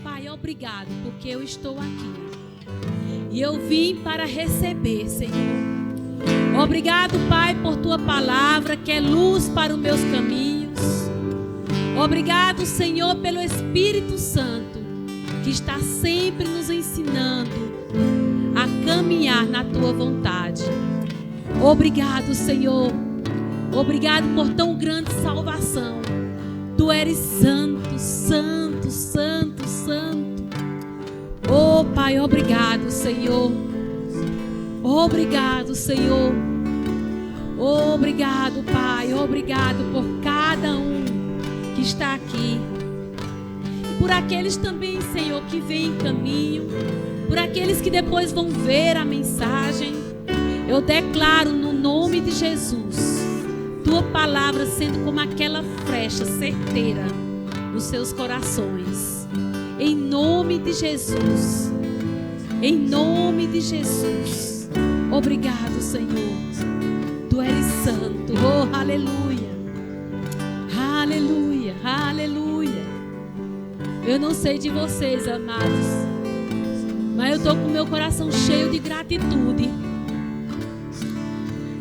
Pai, obrigado, porque eu estou aqui. E eu vim para receber, Senhor. Obrigado, Pai, por Tua palavra, que é luz para os meus caminhos. Obrigado, Senhor, pelo Espírito Santo, que está sempre nos ensinando a caminhar na Tua vontade. Obrigado, Senhor. Obrigado por tão grande salvação. Tu eres santo, santo, santo, santo. Oh, Pai, obrigado, Senhor. Obrigado, Senhor. Obrigado, Pai. Obrigado por cada um que está aqui. E por aqueles também, Senhor, que vêm em caminho. Por aqueles que depois vão ver a mensagem. Eu declaro no nome de Jesus, Tua palavra sendo como aquela flecha certeira nos seus corações. Em nome de Jesus. Em nome de Jesus. Obrigado, Senhor. Tu eres santo. Oh, aleluia. Aleluia. Aleluia. Eu não sei de vocês, amados, mas eu estou com meu coração cheio de gratitude.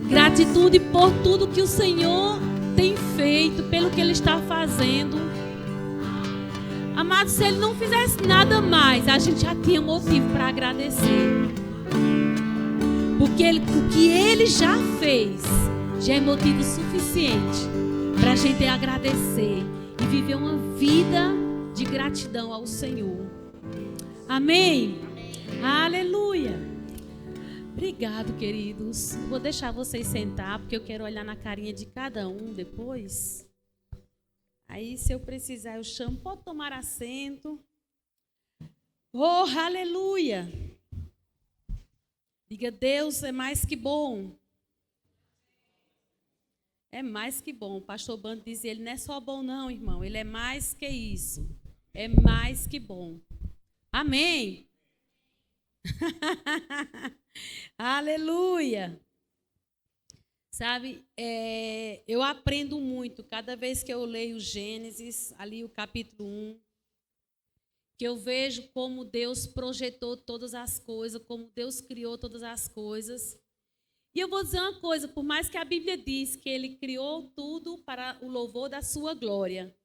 Gratitude por tudo que o Senhor tem feito, pelo que Ele está fazendo. Amados, se Ele não fizesse nada mais, a gente já tinha motivo para agradecer. Porque o que Ele já fez já é motivo suficiente para a gente agradecer e viver uma vida de gratidão ao Senhor. Amém? Aleluia. Obrigado, queridos. Vou deixar vocês sentar, porque eu quero olhar na carinha de cada um depois. Aí, se eu precisar, eu chamo. Pode tomar assento. Oh, aleluia. Diga, Deus é mais que bom. É mais que bom. O pastor Bando dizia, ele não é só bom não, irmão. Ele é mais que isso. É mais que bom. Amém. Aleluia. Sabe, eu aprendo muito cada vez que eu leio Gênesis, ali o capítulo 1, que eu vejo como Deus projetou todas as coisas, como Deus criou todas as coisas. E eu vou dizer uma coisa, por mais que a Bíblia diz que Ele criou tudo para o louvor da sua glória,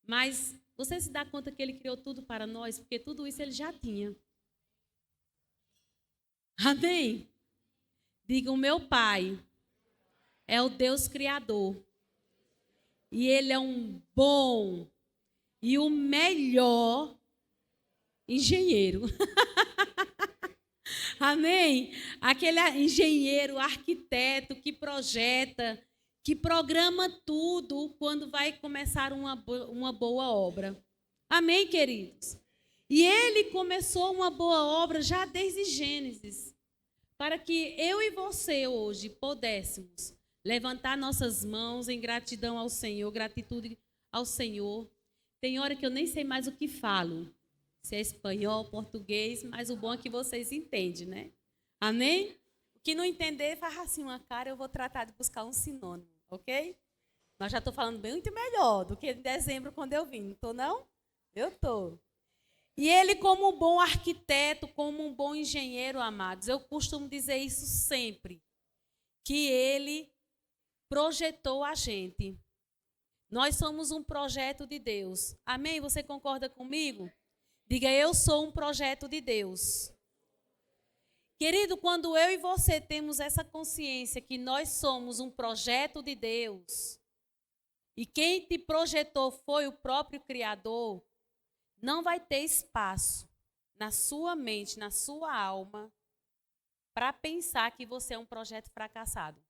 mas você se dá conta que Ele criou tudo para nós, porque tudo isso Ele já tinha. Amém? Diga, o meu Pai é o Deus Criador. E Ele é um bom e o melhor engenheiro. Amém? Aquele engenheiro, arquiteto que projeta, que programa tudo quando vai começar uma boa obra. Amém, queridos? E Ele começou uma boa obra já desde Gênesis, para que eu e você hoje pudéssemos levantar nossas mãos em gratidão ao Senhor, gratitude ao Senhor. Tem hora que eu nem sei mais o que falo, se é espanhol, português, mas o bom é que vocês entendem, né? Amém? O que não entender, faz assim uma cara, eu vou tratar de buscar um sinônimo, ok? Mas já estou falando bem muito melhor do que em dezembro quando eu vim, não estou não? Eu estou. E Ele, como um bom arquiteto, como um bom engenheiro, amados, eu costumo dizer isso sempre, que Ele projetou a gente. Nós somos um projeto de Deus. Amém? Você concorda comigo? Diga, eu sou um projeto de Deus. Querido, quando eu e você temos essa consciência que nós somos um projeto de Deus, e quem te projetou foi o próprio Criador, não vai ter espaço na sua mente, na sua alma, para pensar que você é um projeto fracassado.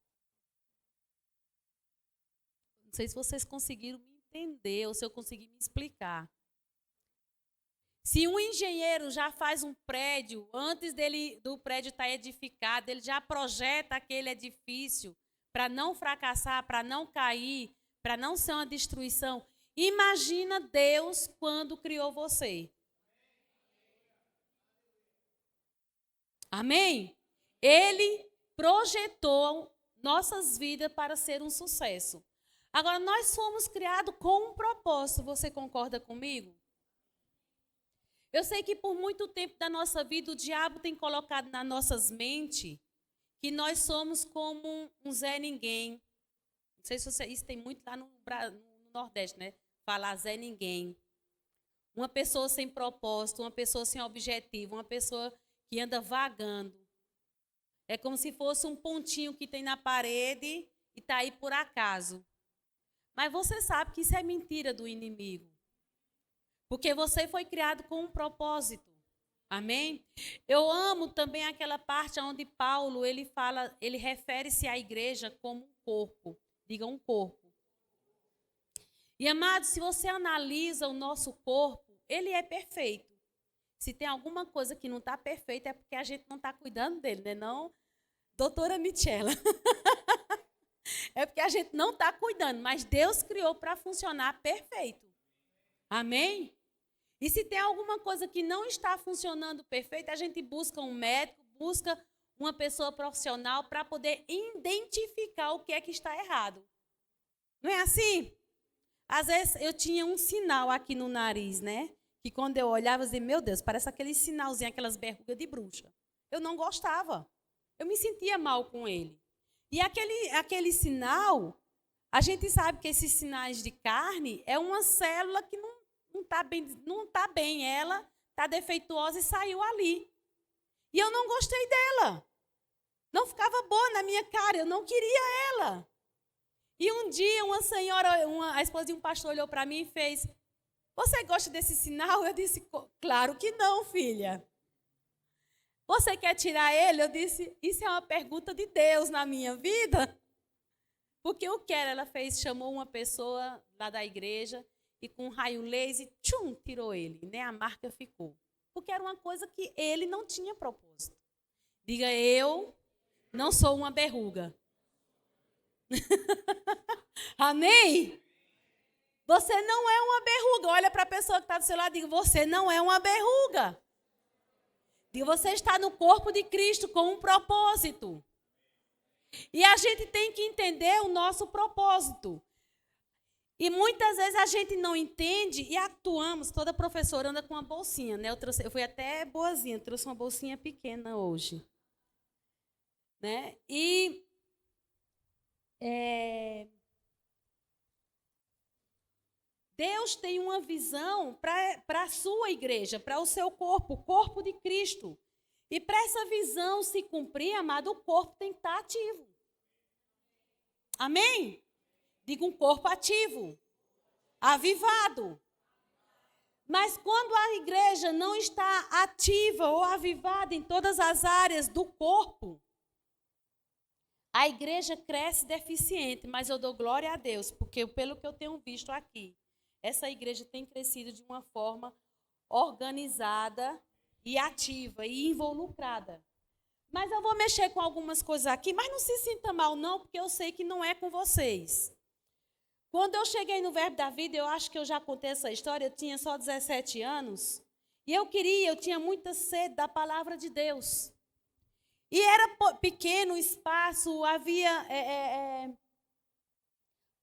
Não sei se vocês conseguiram me entender ou se eu consegui me explicar. Se um engenheiro já faz um prédio, antes do prédio estar edificado, ele já projeta aquele edifício para não fracassar, para não cair, para não ser uma destruição. Imagina Deus quando criou você. Amém? Ele projetou nossas vidas para ser um sucesso. Agora, nós fomos criados com um propósito. Você concorda comigo? Eu sei que por muito tempo da nossa vida o diabo tem colocado nas nossas mentes que nós somos como um Zé Ninguém. Não sei se isso tem muito lá no Nordeste, né? Falar Zé Ninguém. Uma pessoa sem propósito, uma pessoa sem objetivo, uma pessoa que anda vagando. É como se fosse um pontinho que tem na parede e está aí por acaso. Mas você sabe que isso é mentira do inimigo. Porque você foi criado com um propósito. Amém? Eu amo também aquela parte onde Paulo, ele refere-se à igreja como um corpo. Diga um corpo. E, amados, se você analisa o nosso corpo, ele é perfeito. Se tem alguma coisa que não está perfeita, é porque a gente não está cuidando dele, né? Não, doutora Michela. É porque a gente não está cuidando, mas Deus criou para funcionar perfeito. Amém? E se tem alguma coisa que não está funcionando perfeito, a gente busca um médico, busca uma pessoa profissional para poder identificar o que é que está errado. Não é assim? Às vezes eu tinha um sinal aqui no nariz, né? Que quando eu olhava, eu dizia, meu Deus, parece aquele sinalzinho, aquelas verrugas de bruxa. Eu não gostava. Eu me sentia mal com ele. E aquele sinal, a gente sabe que esses sinais de carne é uma célula que não está bem, ela está defeituosa e saiu ali. E eu não gostei dela. Não ficava boa na minha cara, eu não queria ela. E um dia uma senhora, a esposa de um pastor olhou para mim e fez, você gosta desse sinal? Eu disse, claro que não, filha. Você quer tirar ele? Eu disse, isso é uma pergunta de Deus na minha vida. Porque o que ela fez? Chamou uma pessoa lá da igreja e com um raio laser, tchum, tirou ele. Nem a marca ficou. Porque era uma coisa que ele não tinha propósito. Diga, eu não sou uma verruga. Amém? Você não é uma verruga. Olha para a pessoa que está do seu lado e diga, você não é uma verruga. Diga, você está no corpo de Cristo com um propósito. E a gente tem que entender o nosso propósito. E muitas vezes a gente não entende e atuamos. Toda professora anda com uma bolsinha, né? Eu fui até boazinha, trouxe uma bolsinha pequena hoje. Né? E Deus tem uma visão para a sua igreja, para o seu corpo, o corpo de Cristo. E para essa visão se cumprir, amado, o corpo tem que estar ativo. Amém? Diga um corpo ativo, avivado. Mas quando a igreja não está ativa ou avivada em todas as áreas do corpo, a igreja cresce deficiente, mas eu dou glória a Deus, porque pelo que eu tenho visto aqui, essa igreja tem crescido de uma forma organizada e ativa e involucrada. Mas eu vou mexer com algumas coisas aqui, mas não se sinta mal não, porque eu sei que não é com vocês. Quando eu cheguei no Verbo da Vida, eu acho que eu já contei essa história, eu tinha só 17 anos, e eu tinha muita sede da palavra de Deus. E era pequeno o espaço, havia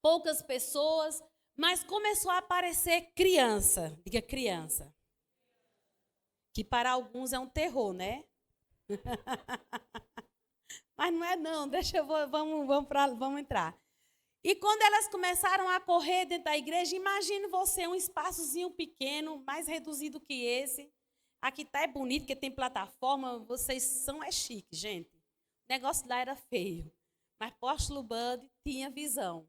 poucas pessoas, mas começou a aparecer criança. Diga criança. Que para alguns é um terror, né? Mas não é não, vamos entrar. E quando elas começaram a correr dentro da igreja, imagine você um espaçozinho pequeno, mais reduzido que esse. Aqui tá bonito, porque tem plataforma, vocês são chique, gente. O negócio lá era feio, mas apóstolo Bud tinha visão.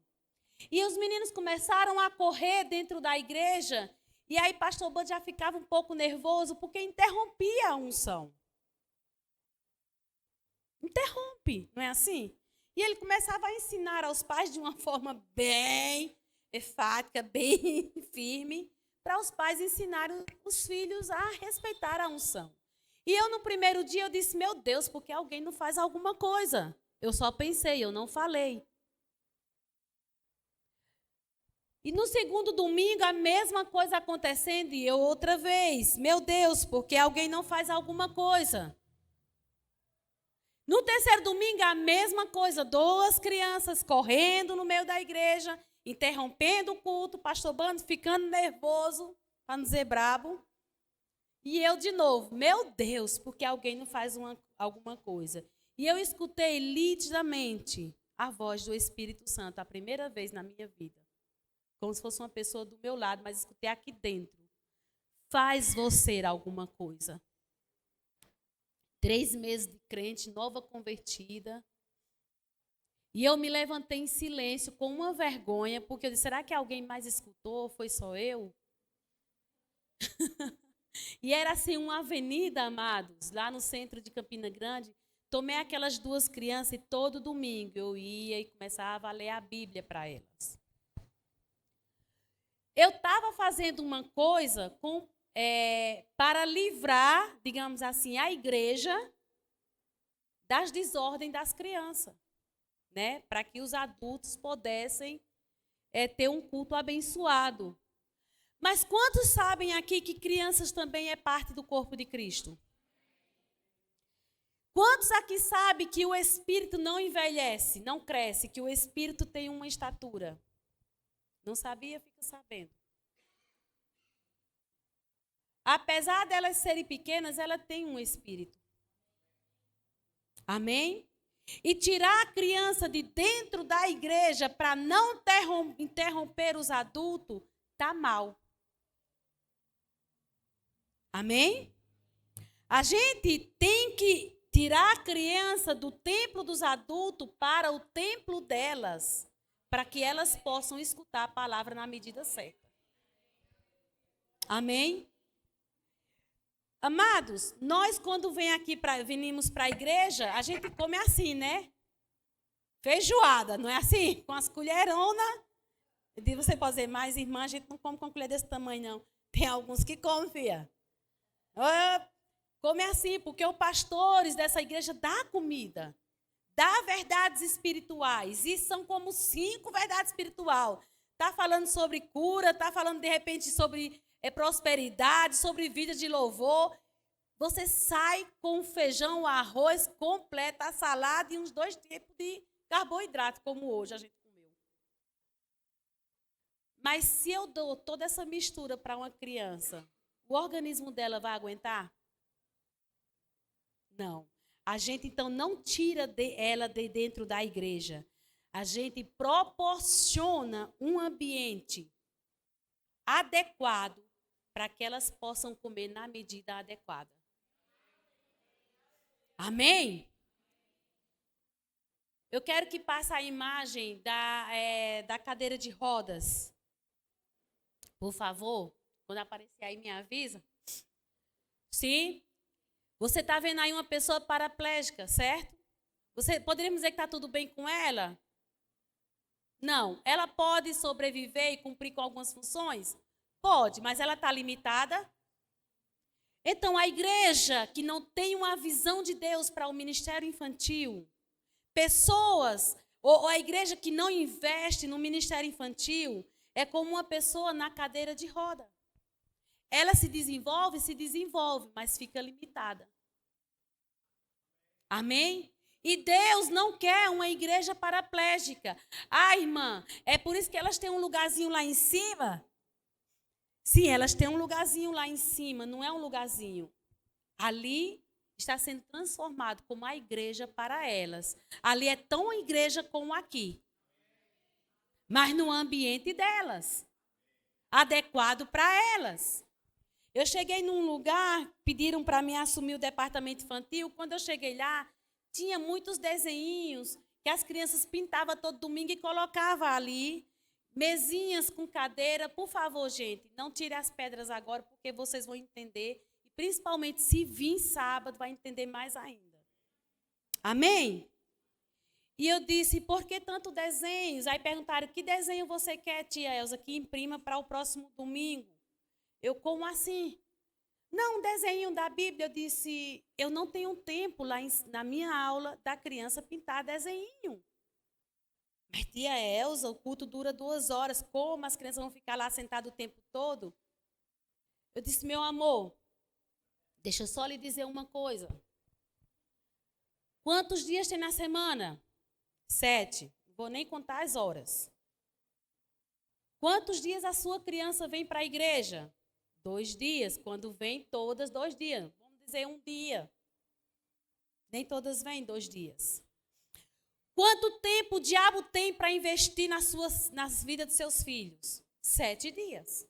E os meninos começaram a correr dentro da igreja, e aí pastor Bud já ficava um pouco nervoso, porque interrompia a unção. Interrompe, não é assim? E ele começava a ensinar aos pais de uma forma bem enfática, bem firme, para os pais ensinarem os filhos a respeitar a unção. E eu, no primeiro dia, eu disse, meu Deus, porque alguém não faz alguma coisa? Eu só pensei, eu não falei. E no segundo domingo, a mesma coisa acontecendo, e eu outra vez, meu Deus, porque alguém não faz alguma coisa? No terceiro domingo, a mesma coisa, 2 crianças correndo no meio da igreja, interrompendo o culto, pastor Bando ficando nervoso, para não dizer brabo. E eu de novo, meu Deus, porque alguém não faz alguma coisa. E eu escutei nitidamente a voz do Espírito Santo, a primeira vez na minha vida. Como se fosse uma pessoa do meu lado, mas escutei aqui dentro. Faz você alguma coisa. 3 meses de crente, nova convertida. E eu me levantei em silêncio, com uma vergonha, porque eu disse, será que alguém mais escutou? Foi só eu? E era assim uma avenida, amados, lá no centro de Campina Grande. Tomei aquelas 2 crianças e todo domingo eu ia e começava a ler a Bíblia para elas. Eu estava fazendo uma coisa para livrar, digamos assim, a igreja das desordens das crianças, né? Para que os adultos pudessem ter um culto abençoado. Mas quantos sabem aqui que crianças também é parte do corpo de Cristo? Quantos aqui sabem que o Espírito não envelhece, não cresce, que o Espírito tem uma estatura? Não sabia? Fica sabendo. Apesar delas serem pequenas, ela tem um Espírito. Amém? E tirar a criança de dentro da igreja para não interromper os adultos, está mal. Amém? A gente tem que tirar a criança do templo dos adultos para o templo delas, para que elas possam escutar a palavra na medida certa. Amém? Amados, nós quando venimos para a igreja, a gente come assim, né? Feijoada, não é assim? Com as colheronas. Você pode dizer, mas irmã, a gente não come com colher desse tamanho, não. Tem alguns que comem, filha. Come assim, porque os pastores dessa igreja dão comida, dá verdades espirituais, e são como 5 verdades espirituais. Está falando sobre cura, está falando de repente sobre prosperidade, sobre vida de louvor. Você sai com o feijão, o arroz completo, a salada e uns 2 tipos de carboidrato, como hoje a gente comeu. Mas se eu dou toda essa mistura para uma criança, o organismo dela vai aguentar? Não. A gente, então, não tira ela de dentro da igreja. A gente proporciona um ambiente adequado para que elas possam comer na medida adequada. Amém? Eu quero que passe a imagem da cadeira de rodas. Por favor, quando aparecer aí, me avisa. Sim? Você está vendo aí uma pessoa paraplégica, certo? Poderíamos dizer que está tudo bem com ela? Não. Ela pode sobreviver e cumprir com algumas funções? Pode, mas ela está limitada? Então, a igreja que não tem uma visão de Deus para o ministério infantil, pessoas, ou a igreja que não investe no ministério infantil, é como uma pessoa na cadeira de roda. Ela se desenvolve, mas fica limitada. Amém? E Deus não quer uma igreja paraplégica. Ah, irmã, é por isso que elas têm um lugarzinho lá em cima? Sim, elas têm um lugarzinho lá em cima, não é um lugarzinho. Ali está sendo transformado como a igreja para elas. Ali é tão igreja como aqui. Mas no ambiente delas. Adequado para elas. Eu cheguei num lugar, pediram para mim assumir o departamento infantil. Quando eu cheguei lá, tinha muitos desenhinhos que as crianças pintavam todo domingo e colocavam ali. Mesinhas com cadeira. Por favor, gente, não tire as pedras agora, porque vocês vão entender. E principalmente se vir sábado, vai entender mais ainda. Amém? E eu disse, por que tanto desenhos? Aí perguntaram, que desenho você quer, tia Elza, que imprima para o próximo domingo? Eu, como assim? Não, um desenho da Bíblia. Eu disse, eu não tenho tempo lá na minha aula da criança pintar desenho. Mas, tia Elza, o culto dura 2 horas. Como as crianças vão ficar lá sentadas o tempo todo? Eu disse, meu amor, deixa eu só lhe dizer uma coisa. Quantos dias tem na semana? 7. Não vou nem contar as horas. Quantos dias a sua criança vem para a igreja? 2 dias. Quando vem todas, 2 dias. Vamos dizer 1 dia. Nem todas vêm 2 dias. Quanto tempo o diabo tem para investir nas vidas dos seus filhos? 7 dias.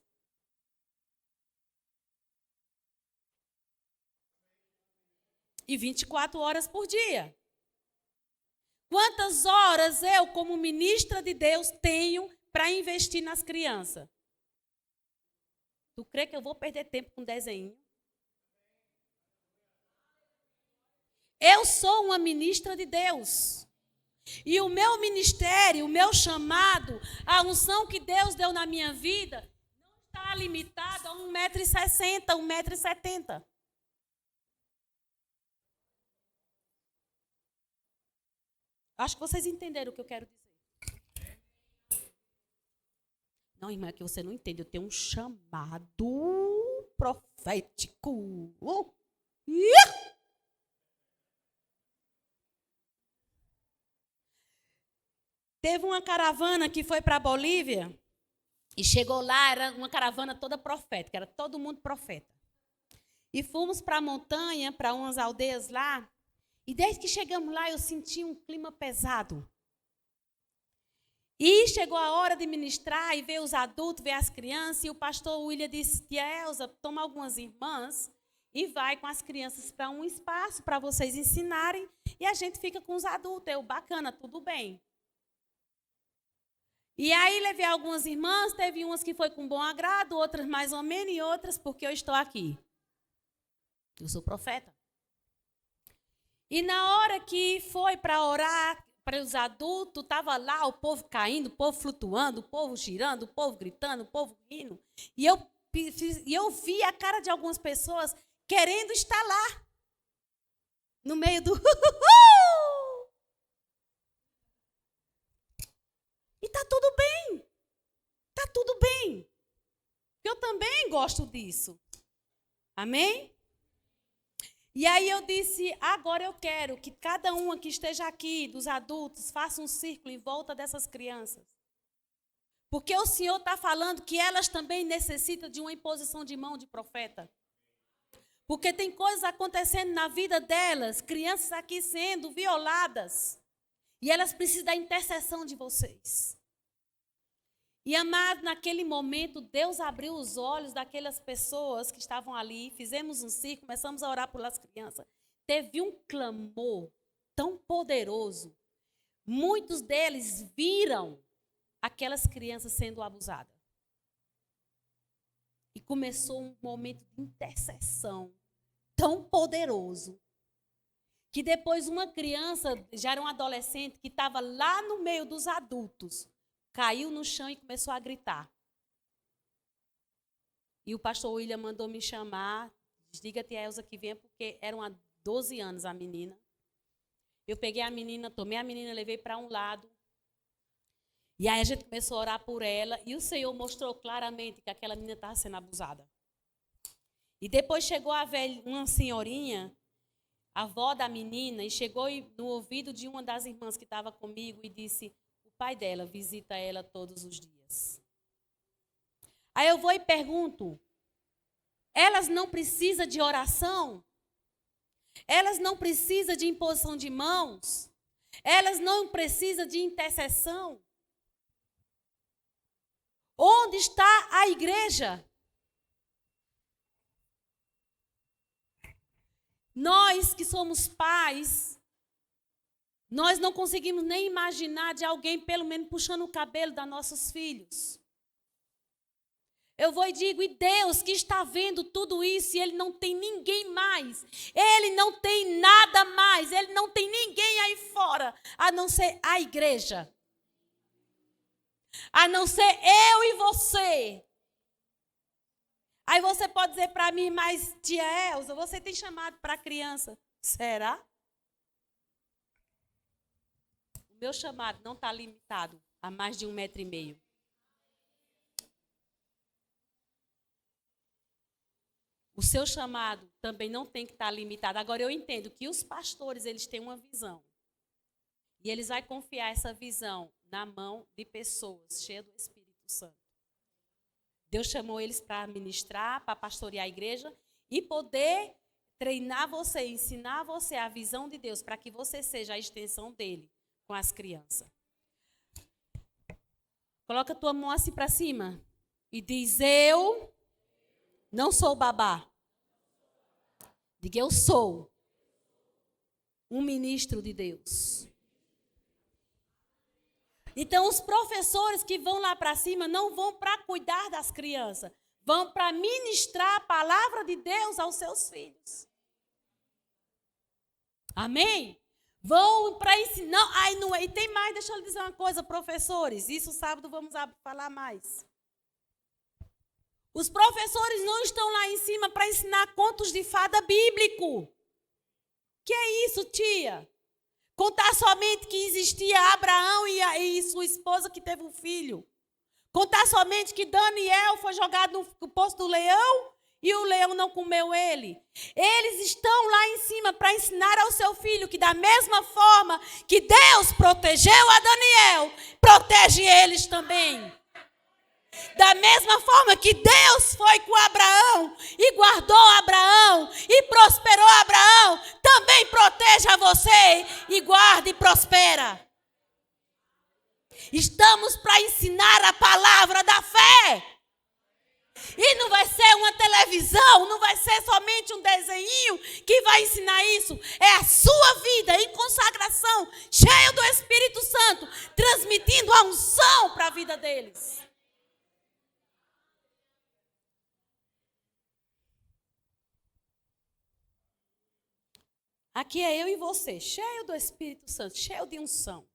E 24 horas por dia. Quantas horas eu, como ministra de Deus, tenho para investir nas crianças? Tu crê que eu vou perder tempo com desenho? Eu sou uma ministra de Deus. E o meu ministério, o meu chamado, a unção que Deus deu na minha vida, não está limitado a 1,60 m, 1,70 m. Acho que vocês entenderam o que eu quero dizer. Não, irmã, é que você não entende. Eu tenho um chamado profético. Teve uma caravana que foi para a Bolívia e chegou lá, era uma caravana toda profética, era todo mundo profeta. E fomos para a montanha, para umas aldeias lá, e desde que chegamos lá eu senti um clima pesado. E chegou a hora de ministrar e ver os adultos, ver as crianças, e o pastor William disse: tia Elza, toma algumas irmãs e vai com as crianças para um espaço para vocês ensinarem, e a gente fica com os adultos. Eu, bacana, tudo bem. E aí levei algumas irmãs, teve umas que foi com bom agrado, outras mais ou menos, e outras porque eu estou aqui. Eu sou profeta. E na hora que foi para orar para os adultos, estava lá o povo caindo, o povo flutuando, o povo girando, o povo gritando, o povo rindo. E eu vi a cara de algumas pessoas querendo estar lá, no meio do... E está tudo bem. Está tudo bem. Eu também gosto disso. Amém? E aí eu disse, agora eu quero que cada uma que esteja aqui, dos adultos, faça um círculo em volta dessas crianças. Porque o Senhor está falando que elas também necessitam de uma imposição de mão de profeta. Porque tem coisas acontecendo na vida delas, crianças aqui sendo violadas. E elas precisam da intercessão de vocês. E, amado, naquele momento, Deus abriu os olhos daquelas pessoas que estavam ali. Fizemos um círculo, começamos a orar pelas crianças. Teve um clamor tão poderoso. Muitos deles viram aquelas crianças sendo abusadas. E começou um momento de intercessão tão poderoso. Que depois uma criança, já era um adolescente, que estava lá no meio dos adultos, caiu no chão e começou a gritar. E o pastor William mandou me chamar, diga a tia Elza que venha, porque eram há 12 anos a menina. Eu peguei a menina, tomei a menina, levei para um lado. E aí a gente começou a orar por ela, e o Senhor mostrou claramente que aquela menina estava sendo abusada. E depois chegou uma senhorinha, a avó da menina, e chegou no ouvido de uma das irmãs que estava comigo e disse: o pai dela visita ela todos os dias. Aí eu vou e pergunto: elas não precisam de oração? Elas não precisam de imposição de mãos? Elas não precisam de intercessão? Onde está a igreja? Nós que somos pais, nós não conseguimos nem imaginar de alguém, pelo menos, puxando o cabelo dos nossos filhos. Eu vou e digo, e Deus que está vendo tudo isso, e Ele não tem ninguém mais, Ele não tem nada mais, Ele não tem ninguém aí fora, a não ser a igreja. A não ser eu e você. Aí você pode dizer para mim, mas tia Elza, você tem chamado para a criança. Será? O meu chamado não está limitado a mais de 1,5 m. O seu chamado também não tem que estar limitado. Agora eu entendo que os pastores, eles têm uma visão. E eles vão confiar essa visão na mão de pessoas cheias do Espírito Santo. Deus chamou eles para ministrar, para pastorear a igreja e poder treinar você, ensinar você a visão de Deus para que você seja a extensão dele com as crianças. Coloca a tua mão assim para cima e diz: eu não sou babá. Diga: eu sou um ministro de Deus. Então, os professores que vão lá para cima não vão para cuidar das crianças, vão para ministrar a palavra de Deus aos seus filhos. Amém? Vão para ensinar. Ai, não é. E tem mais, deixa eu lhe dizer uma coisa, professores. Isso sábado vamos falar mais. Os professores não estão lá em cima para ensinar contos de fada bíblico. Que é isso, tia? Contar somente que existia Abraão e sua esposa que teve um filho. Contar somente que Daniel foi jogado no poço do leão e o leão não comeu ele. Eles estão lá em cima para ensinar ao seu filho que da mesma forma que Deus protegeu a Daniel, protege eles também. Da mesma forma que Deus foi com Abraão e guardou Abraão e prosperou Abraão, também proteja você e guarde e prospera. Estamos para ensinar a palavra da fé. E não vai ser uma televisão, não vai ser somente um desenho que vai ensinar isso. É a sua vida em consagração, cheio do Espírito Santo, transmitindo a unção para a vida deles. Aqui é eu e você, cheio do Espírito Santo, cheio de unção.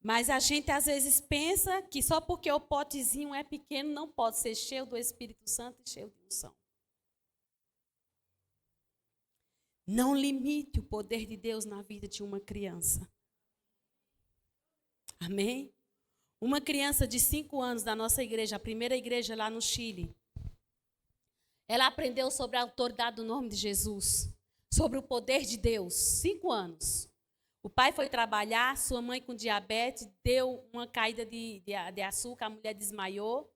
Mas a gente às vezes pensa que só porque o potezinho é pequeno não pode ser cheio do Espírito Santo e cheio de unção. Não limite o poder de Deus na vida de uma criança. Amém? Uma criança de 5 anos da nossa igreja, a primeira igreja lá no Chile, ela aprendeu sobre a autoridade do nome de Jesus, sobre o poder de Deus, 5 anos. O pai foi trabalhar, sua mãe com diabetes, deu uma caída de açúcar, a mulher desmaiou.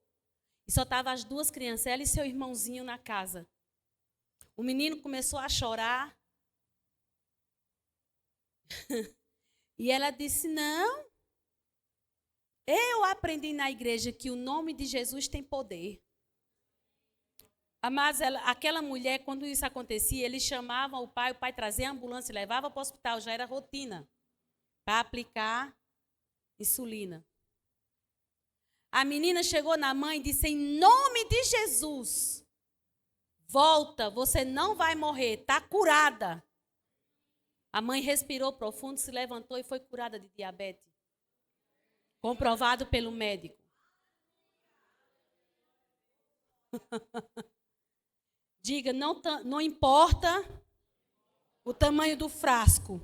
E só estavam as 2 crianças, ela e seu irmãozinho na casa. O menino começou a chorar. E ela disse: não, eu aprendi na igreja que o nome de Jesus tem poder. Mas aquela mulher, quando isso acontecia, eles chamavam o pai trazia a ambulância e levava para o hospital, já era rotina, para aplicar insulina. A menina chegou na mãe e disse: em nome de Jesus, volta, você não vai morrer, está curada. A mãe respirou profundo, se levantou e foi curada de diabetes. Comprovado pelo médico. Diga: não importa o tamanho do frasco.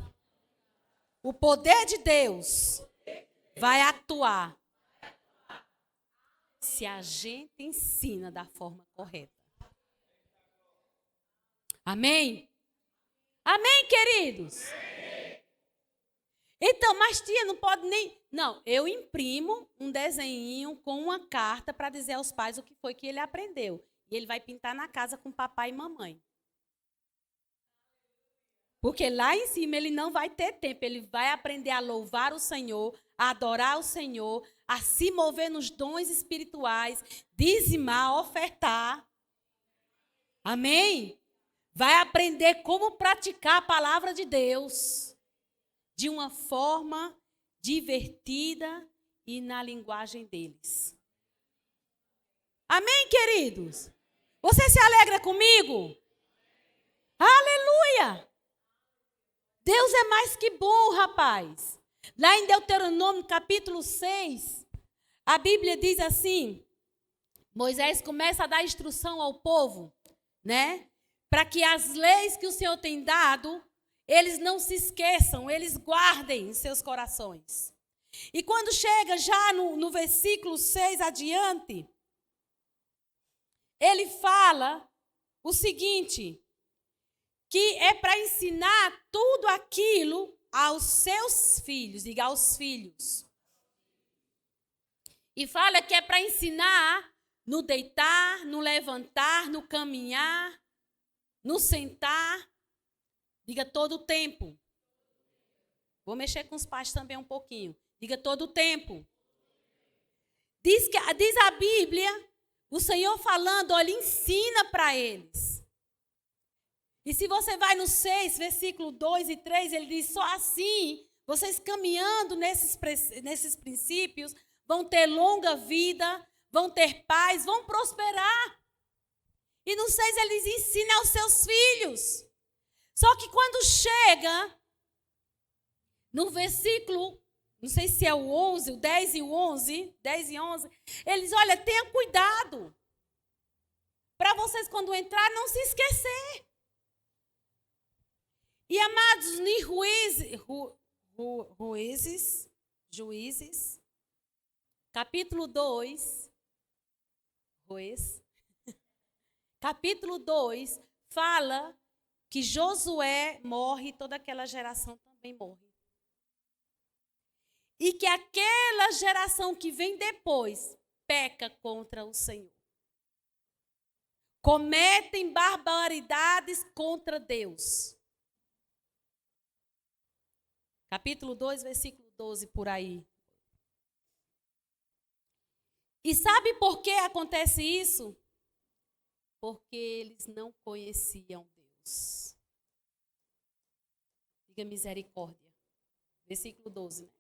O poder de Deus vai atuar se a gente ensina da forma correta. Amém? Amém, queridos? Então, mas tia, não pode nem... Não, eu imprimo um desenho com uma carta para dizer aos pais o que foi que ele aprendeu. E ele vai pintar na casa com papai e mamãe. Porque lá em cima ele não vai ter tempo. Ele vai aprender a louvar o Senhor, a adorar o Senhor, a se mover nos dons espirituais, dizimar, ofertar. Amém? Vai aprender como praticar a palavra de Deus de uma forma divertida e na linguagem deles. Amém, queridos? Você se alegra comigo? Aleluia! Deus é mais que bom, rapaz. Lá em Deuteronômio, capítulo 6, a Bíblia diz assim, Moisés começa a dar instrução ao povo, né? Para que as leis que o Senhor tem dado, eles não se esqueçam, eles guardem em seus corações. E quando chega já no versículo 6 adiante, ele fala o seguinte, que é para ensinar tudo aquilo aos seus filhos, diga aos filhos. E fala que é para ensinar no deitar, no levantar, no caminhar, no sentar. Diga todo o tempo. Vou mexer com os pais também um pouquinho. Diga todo o tempo. Diz a Bíblia, o Senhor falando, olha, ensina para eles. E se você vai no 6, versículo 2 e 3, ele diz, só assim, vocês caminhando nesses princípios, vão ter longa vida, vão ter paz, vão prosperar. E no 6 ele diz, ensina aos seus filhos. Só que quando chega no versículo, não sei se é o 11, o 10 e o 11, 10 e 11, ele diz, olha, tenha cuidado. Para vocês, quando entrar, não se esquecer. E amados, em Juízes, capítulo 2, capítulo 2, fala que Josué morre e toda aquela geração também morre. E que aquela geração que vem depois peca contra o Senhor. Cometem barbaridades contra Deus. Capítulo 2, versículo 12, por aí. E sabe por que acontece isso? Porque eles não conheciam Deus. Diga misericórdia. Versículo 12, né?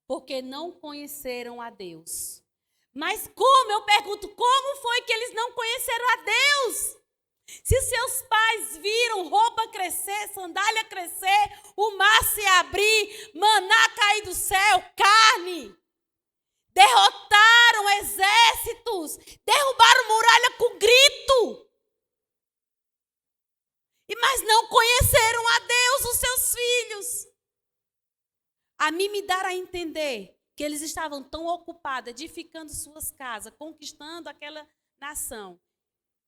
Porque não conheceram a Deus. Mas como, eu pergunto, como foi que eles não conheceram a Deus? Se seus pais viram roupa crescer, sandália crescer, o mar se abrir, maná cair do céu, carne, derrotaram exércitos, derrubaram muralha com grito. Mas não conheceram a Deus, os seus filhos. A mim me dá a entender que eles estavam tão ocupados, edificando suas casas, conquistando aquela nação,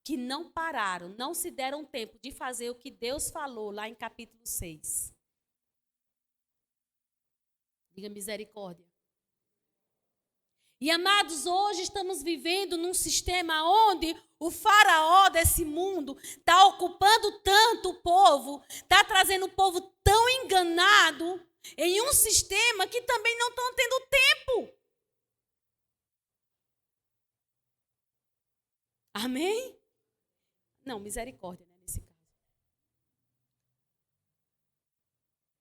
que não pararam, não se deram tempo de fazer o que Deus falou lá em capítulo 6. Diga misericórdia. E amados, hoje estamos vivendo num sistema onde o faraó desse mundo está ocupando tanto o povo, está trazendo o povo tão enganado em um sistema que também não estão tendo tempo. Amém? Não, misericórdia, né, nesse caso.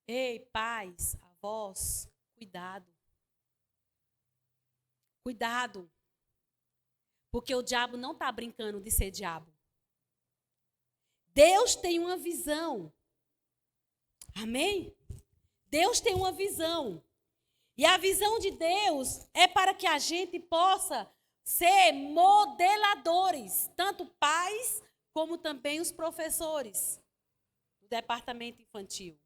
Ei, pais, avós, cuidado. Cuidado. Porque o diabo não está brincando de ser diabo. Deus tem uma visão. Amém? Deus tem uma visão. E a visão de Deus é para que a gente possa ser modeladores, tanto pais como também os professores do departamento infantil.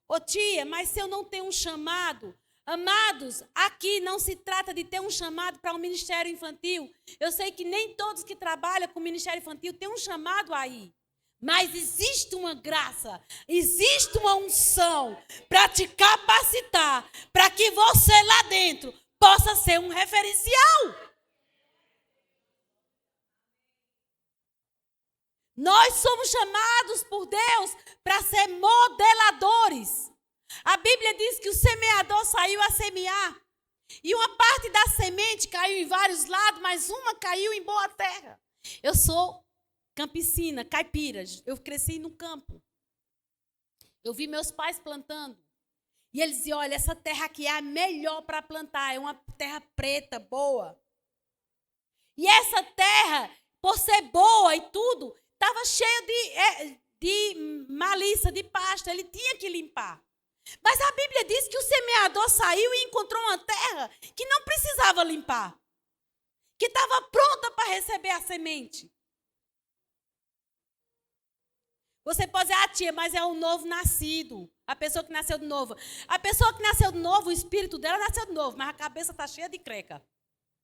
Ô tia, mas se eu não tenho um chamado, amados, aqui não se trata de ter um chamado para o ministério infantil. Eu sei que nem todos que trabalham com o ministério infantil têm um chamado aí. Mas existe uma graça, existe uma unção para te capacitar, para que você lá dentro possa ser um referencial. Nós somos chamados por Deus para ser modeladores. A Bíblia diz que o semeador saiu a semear. E uma parte da semente caiu em vários lados, mas uma caiu em boa terra. Eu sou campesina, caipira. Eu cresci no campo. Eu vi meus pais plantando. E eles diziam, olha, essa terra aqui é a melhor para plantar. É uma terra preta, boa. E essa terra, por ser boa e tudo, estava cheia de malícia, de pasto. Ele tinha que limpar. Mas a Bíblia diz que o semeador saiu e encontrou uma terra que não precisava limpar. Que estava pronta para receber a semente. Você pode dizer, tia, mas é o novo nascido. A pessoa que nasceu de novo. A pessoa que nasceu de novo, o espírito dela nasceu de novo, mas a cabeça está cheia de creca.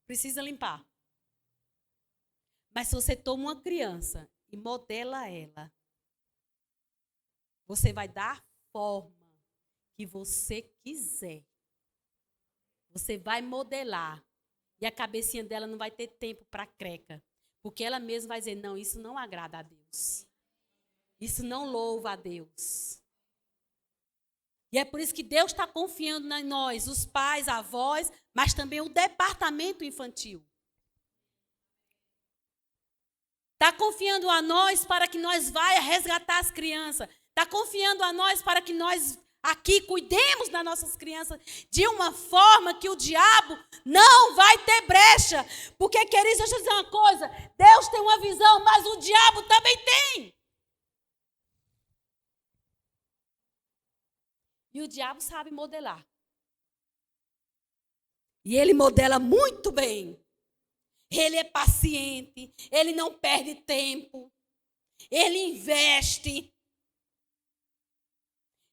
Precisa limpar. Mas se você toma uma criança e modela ela, você vai dar forma que você quiser. Você vai modelar. E a cabecinha dela não vai ter tempo para creca. Porque ela mesma vai dizer, não, isso não agrada a Deus. Isso não louva a Deus. E é por isso que Deus está confiando em nós, os pais, avós, mas também o departamento infantil. Está confiando a nós para que nós vá resgatar as crianças. Está confiando a nós para que nós aqui cuidemos das nossas crianças de uma forma que o diabo não vai ter brecha. Porque, queridos, deixa eu dizer uma coisa. Deus tem uma visão, mas o diabo também tem. E o diabo sabe modelar. E ele modela muito bem. Ele é paciente, ele não perde tempo, ele investe,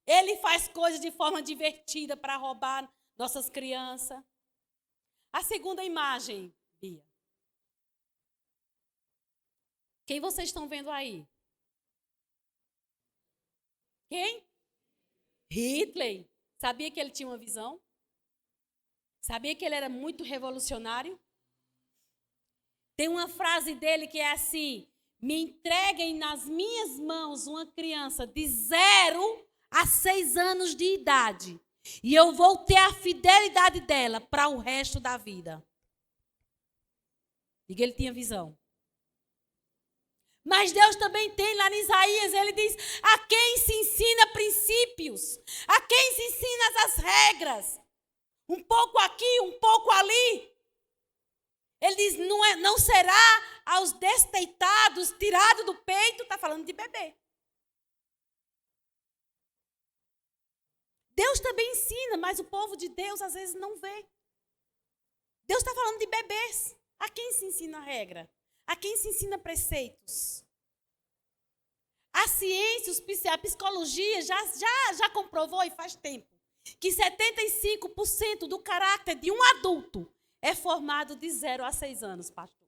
ele faz coisas de forma divertida para roubar nossas crianças. A segunda imagem, Bia. Quem vocês estão vendo aí? Quem? Hitler. Sabia que ele tinha uma visão? Sabia que ele era muito revolucionário? Tem uma frase dele que é assim: me entreguem nas minhas mãos uma criança de 0 a 6 anos de idade e eu vou ter a fidelidade dela para o resto da vida. Diga, ele tinha visão. Mas Deus também tem lá em Isaías, ele diz, a quem se ensina princípios, a quem se ensina as regras, um pouco aqui, um pouco ali. Ele diz, não será aos desteitados, tirado do peito, está falando de bebê. Deus também ensina, mas o povo de Deus às vezes não vê. Deus está falando de bebês. A quem se ensina a regra? A quem se ensina preceitos? A ciência, a psicologia já comprovou, e faz tempo, que 75% do caráter de um adulto é formado de 0 a 6 anos, pastor.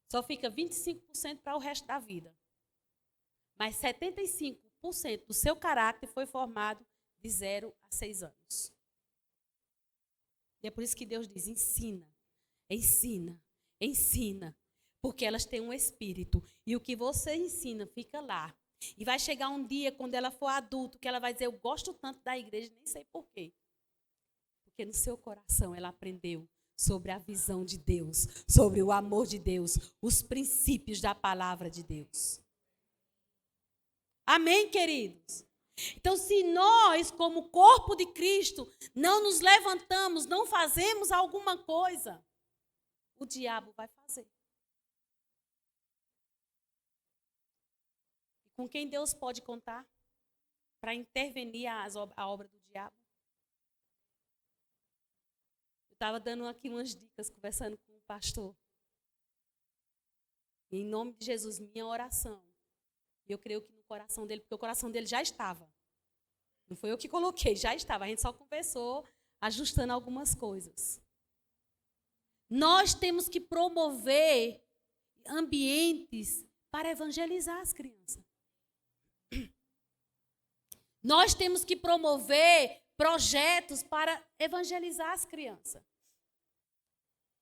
Só fica 25% para o resto da vida. Mas 75% do seu caráter foi formado de 0 a 6 anos. E é por isso que Deus diz, ensina, ensina, ensina. Porque elas têm um espírito. E o que você ensina fica lá. E vai chegar um dia, quando ela for adulto, que ela vai dizer, eu gosto tanto da igreja, nem sei por quê. Porque no seu coração ela aprendeu sobre a visão de Deus, sobre o amor de Deus, os princípios da palavra de Deus. Amém, queridos? Então, se nós, como corpo de Cristo, não nos levantamos, não fazemos alguma coisa, o diabo vai fazer. Com quem Deus pode contar para intervenir a obra do diabo? Eu estava dando aqui umas dicas, conversando com o pastor. E em nome de Jesus, minha oração. E eu creio que no coração dele, porque o coração dele já estava. Não foi eu que coloquei, já estava. A gente só conversou, ajustando algumas coisas. Nós temos que promover ambientes para evangelizar as crianças. Nós temos que promover projetos para evangelizar as crianças.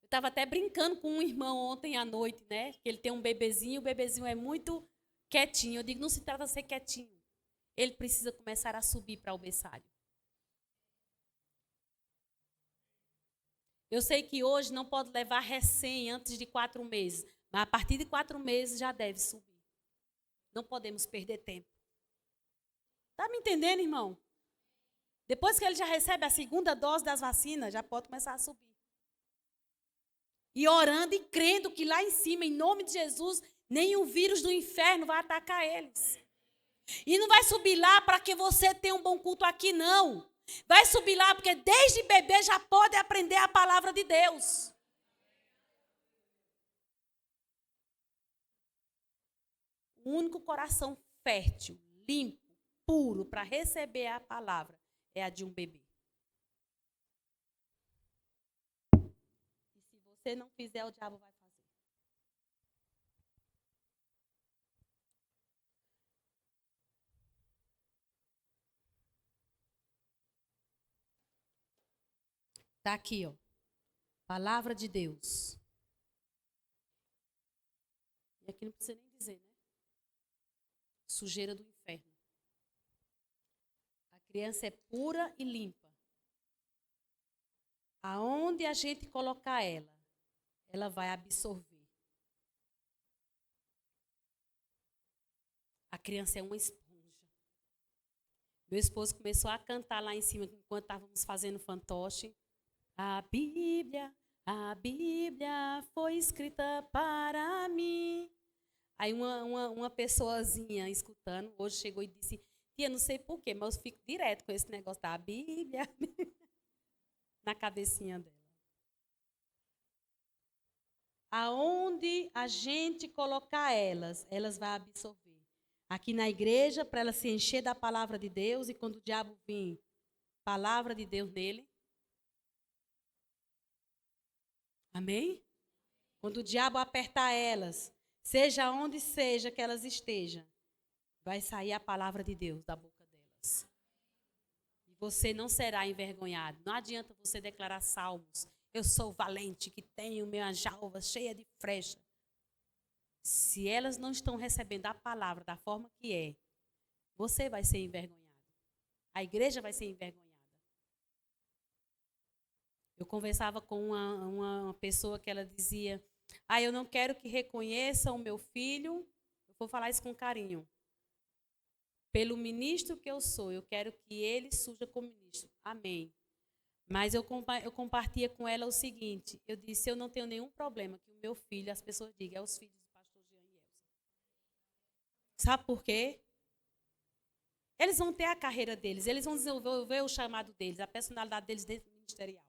Eu estava até brincando com um irmão ontem à noite, né? Que ele tem um bebezinho, o bebezinho é muito quietinho. Eu digo, não se trata de ser quietinho. Ele precisa começar a subir para o berçário. Eu sei que hoje não pode levar recém antes de 4 meses, mas a partir de 4 meses já deve subir. Não podemos perder tempo. Está me entendendo, irmão? Depois que ele já recebe a segunda dose das vacinas, já pode começar a subir. E orando e crendo que lá em cima, em nome de Jesus, nenhum vírus do inferno vai atacar eles. E não vai subir lá para que você tenha um bom culto aqui, não. Vai subir lá porque desde bebê já pode aprender a palavra de Deus. O único coração fértil, limpo, puro para receber a palavra é a de um bebê. E se você não fizer, o diabo vai fazer. Está aqui, ó. Palavra de Deus. E aqui não precisa nem dizer, né? Sujeira do inferno. A criança é pura e limpa. Aonde a gente colocar ela vai absorver. A criança é uma esponja. Meu esposo começou a cantar lá em cima, enquanto estávamos fazendo fantoche. A Bíblia foi escrita para mim. Aí uma pessoazinha escutando, hoje chegou e disse, tia, não sei porquê, mas eu fico direto com esse negócio da Bíblia na cabecinha dela. Aonde a gente colocar elas vão absorver. Aqui na igreja, para ela se encher da palavra de Deus, e quando o diabo vir, palavra de Deus nele. Amém? Quando o diabo apertar elas, seja onde seja que elas estejam, vai sair a palavra de Deus da boca delas. E você não será envergonhado. Não adianta você declarar salmos. Eu sou valente, que tenho minha jalva cheia de frecha. Se elas não estão recebendo a palavra da forma que é, você vai ser envergonhado. A igreja vai ser envergonhada. Eu conversava com uma pessoa que ela dizia, eu não quero que reconheçam o meu filho, eu vou falar isso com carinho. Pelo ministro que eu sou, eu quero que ele surja como ministro. Amém. Mas eu compartilhei com ela o seguinte, eu disse, eu não tenho nenhum problema que o meu filho, as pessoas digam, é os filhos do pastor Jean e Elza. Sabe por quê? Eles vão ter a carreira deles, eles vão desenvolver o chamado deles, a personalidade deles dentro do ministerial.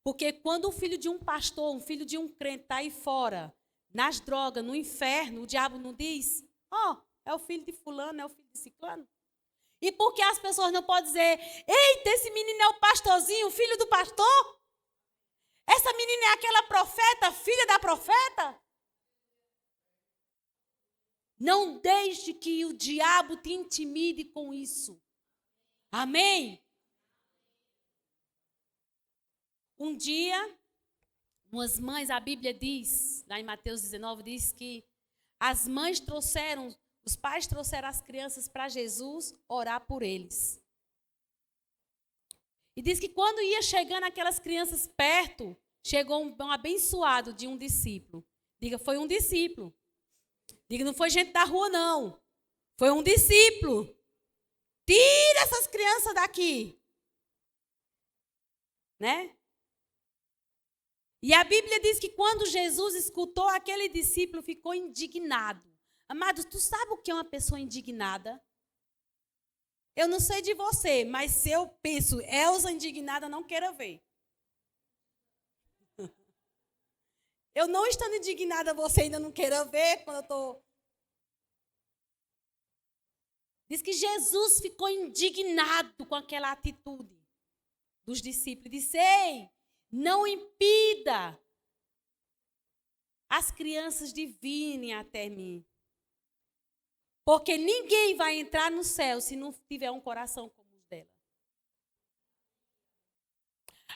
Porque quando o filho de um pastor, um filho de um crente está aí fora, nas drogas, no inferno, o diabo não diz, é o filho de fulano, é o filho de ciclano. E por que as pessoas não podem dizer, eita, esse menino é o pastorzinho, o filho do pastor? Essa menina é aquela profeta, filha da profeta? Não deixe que o diabo te intimide com isso. Amém? Um dia, umas mães, a Bíblia diz, lá em Mateus 19, diz que as mães trouxeram, os pais trouxeram as crianças para Jesus orar por eles. E diz que quando ia chegando aquelas crianças perto, chegou um abençoado de um discípulo. Diga, foi um discípulo. Diga, não foi gente da rua, não. Foi um discípulo. Tira essas crianças daqui. Né? E a Bíblia diz que quando Jesus escutou, aquele discípulo ficou indignado. Amados, tu sabe o que é uma pessoa indignada? Eu não sei de você, mas se eu penso, Elza indignada, não queira ver. Eu não estando indignada, você ainda não queira ver quando eu estou... Diz que Jesus ficou indignado com aquela atitude dos discípulos. Disse, ei, não impida as crianças de virem até mim. Porque ninguém vai entrar no céu se não tiver um coração como o dela.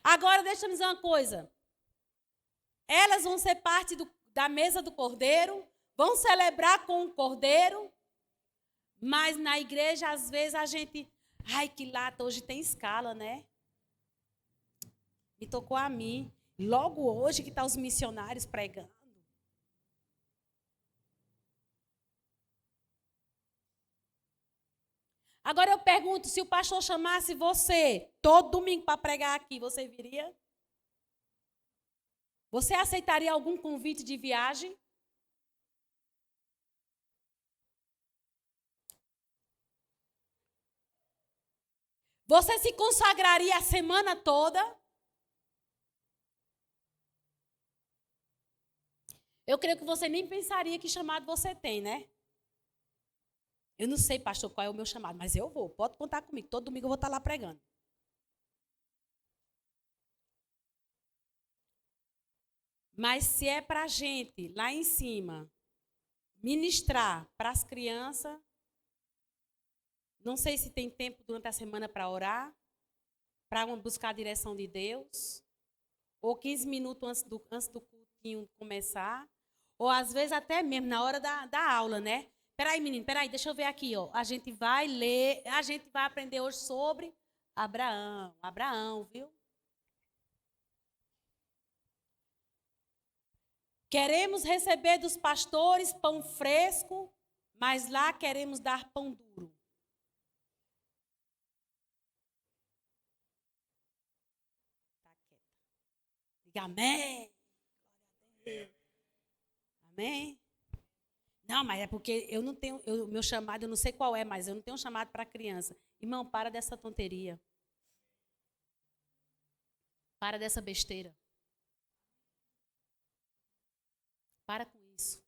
Agora, deixa eu dizer uma coisa. Elas vão ser parte da mesa do Cordeiro, vão celebrar com o Cordeiro, mas na igreja, às vezes, a gente... Ai, que lata, hoje tem escala, né? Me tocou a mim. Logo hoje que estão os missionários pregando. Agora eu pergunto, se o pastor chamasse você todo domingo para pregar aqui, você viria? Você aceitaria algum convite de viagem? Você se consagraria a semana toda? Eu creio que você nem pensaria que chamado você tem, né? Eu não sei, pastor, qual é o meu chamado, mas eu vou. Pode contar comigo. Todo domingo eu vou estar lá pregando. Mas se é para a gente, lá em cima, ministrar para as crianças, não sei se tem tempo durante a semana para orar. para buscar a direção de Deus, ou 15 minutos antes do cultinho começar, ou às vezes até mesmo na hora da aula, né? Peraí, menino, peraí, deixa eu ver aqui, ó. A gente vai ler, a gente vai aprender hoje sobre Abraão, viu? Queremos receber dos pastores pão fresco, mas lá queremos dar pão duro. Tá quieta. Diga amém. Amém? Não, mas é porque eu não tenho, meu chamado, eu não sei qual é, mas eu não tenho um chamado para criança. Irmão, para dessa tonteria. Para dessa besteira. Para com isso.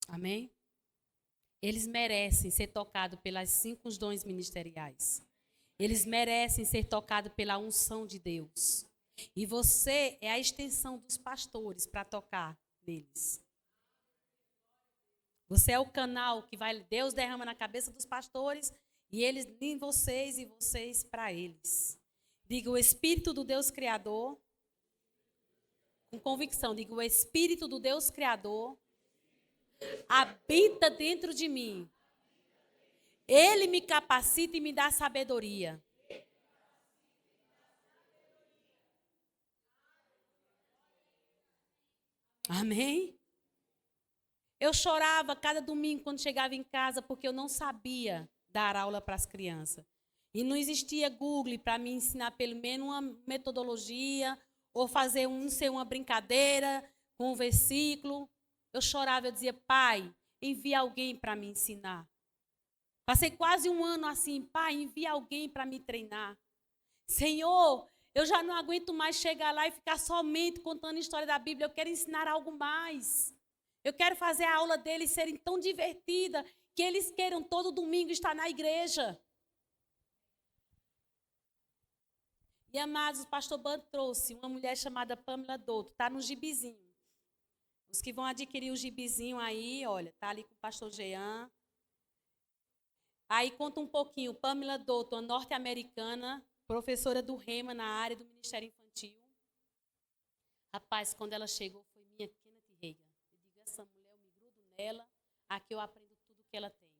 Amém? Eles merecem ser tocados pelas 5 dons ministeriais. Eles merecem ser tocados pela unção de Deus. E você é a extensão dos pastores para tocar neles. Você é o canal que Deus derrama na cabeça dos pastores e eles em vocês e vocês para eles. Diga o Espírito do Deus Criador, com convicção, diga o Espírito do Deus Criador habita dentro de mim. Ele me capacita e me dá sabedoria. Amém? Eu chorava cada domingo quando chegava em casa porque eu não sabia dar aula para as crianças. E não existia Google para me ensinar pelo menos uma metodologia ou fazer uma brincadeira com um versículo. Eu chorava, eu dizia, pai, envia alguém para me ensinar. Passei quase um ano assim, pai, envia alguém para me treinar. Senhor, eu já não aguento mais chegar lá e ficar somente contando a história da Bíblia. Eu quero ensinar algo mais. Eu quero fazer a aula deles serem tão divertida que eles queiram todo domingo estar na igreja. E, amados, o pastor Bando trouxe uma mulher chamada Pamela Douto. Está no gibizinho. Os que vão adquirir o gibizinho aí, olha, está ali com o pastor Jean. Aí conta um pouquinho. Pamela Douto, uma norte-americana, professora do Rema na área do Ministério Infantil. Rapaz, quando ela chegou, foi minha Kenneth Reagan. Eu digo, essa mulher, eu me grudo nela, aqui eu aprendo tudo que ela tem.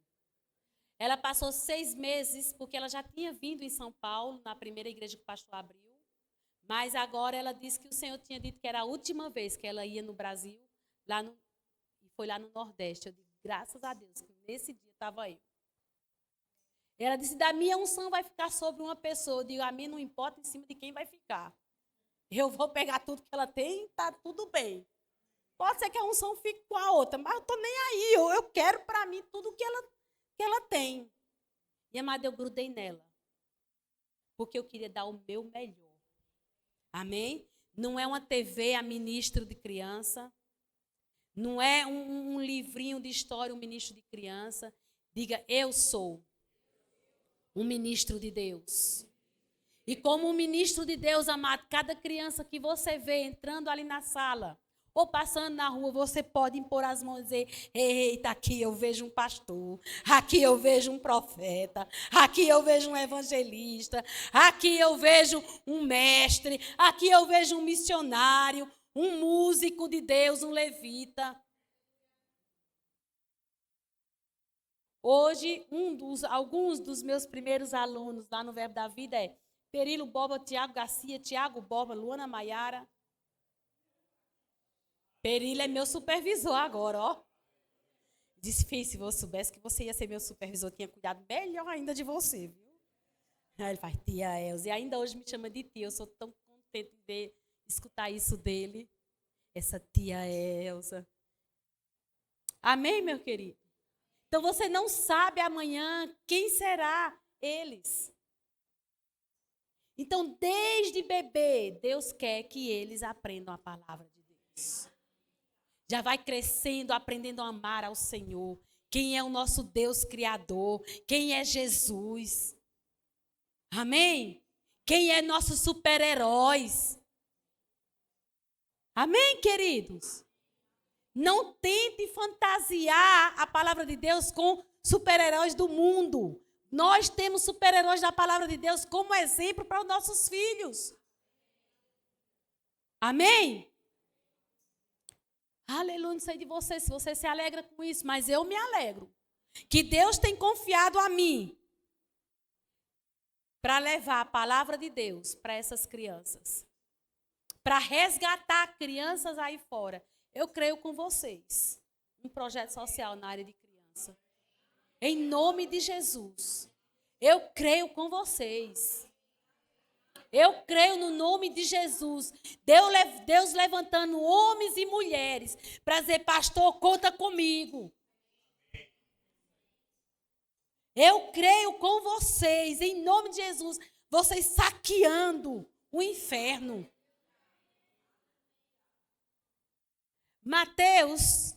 Ela passou 6 meses, porque ela já tinha vindo em São Paulo, na primeira igreja que o pastor abriu. Mas agora ela disse que o Senhor tinha dito que era a última vez que ela ia no Brasil, e foi lá no Nordeste. Eu digo, graças a Deus, que nesse dia estava eu. Ela disse, da minha unção vai ficar sobre uma pessoa. Eu digo, a mim não importa em cima de quem vai ficar. Eu vou pegar tudo que ela tem e está tudo bem. Pode ser que a unção fique com a outra, mas eu estou nem aí. Eu quero para mim tudo que ela tem. E, amada, eu grudei nela. Porque eu queria dar o meu melhor. Amém? Não é uma TV a ministro de criança. Não é um livrinho de história, um ministro de criança. Diga, eu sou um ministro de Deus. E como um ministro de Deus, amado, cada criança que você vê entrando ali na sala ou passando na rua, você pode impor as mãos e dizer, eita, aqui eu vejo um pastor, aqui eu vejo um profeta, aqui eu vejo um evangelista, aqui eu vejo um mestre, aqui eu vejo um missionário, um músico de Deus, um levita. Hoje, alguns dos meus primeiros alunos lá no Verbo da Vida é Perilo Boba, Tiago Garcia, Tiago Boba, Luana Maiara. Perilo é meu supervisor agora, ó. Disse, filho, se você soubesse que você ia ser meu supervisor, eu tinha cuidado melhor ainda de você, viu? Aí ele faz, tia Elza, e ainda hoje me chama de tia, eu sou tão contente de escutar isso dele. Essa tia Elza. Amém, meu querido? Então, você não sabe amanhã quem será eles. Então, desde bebê, Deus quer que eles aprendam a palavra de Deus. Já vai crescendo, aprendendo a amar ao Senhor. Quem é o nosso Deus Criador? Quem é Jesus? Amém? Quem é nossos super-heróis? Amém, queridos? Não tente fantasiar a palavra de Deus com super-heróis do mundo. Nós temos super-heróis da palavra de Deus como exemplo para os nossos filhos. Amém? Aleluia, não sei de você, se você se alegra com isso, mas eu me alegro. Que Deus tem confiado a mim para levar a palavra de Deus para essas crianças. Para resgatar crianças aí fora. Eu creio com vocês. Um projeto social na área de criança. Em nome de Jesus. Eu creio com vocês. Eu creio no nome de Jesus. Deus levantando homens e mulheres para dizer, pastor, conta comigo. Eu creio com vocês, em nome de Jesus. Vocês saqueando o inferno. Mateus,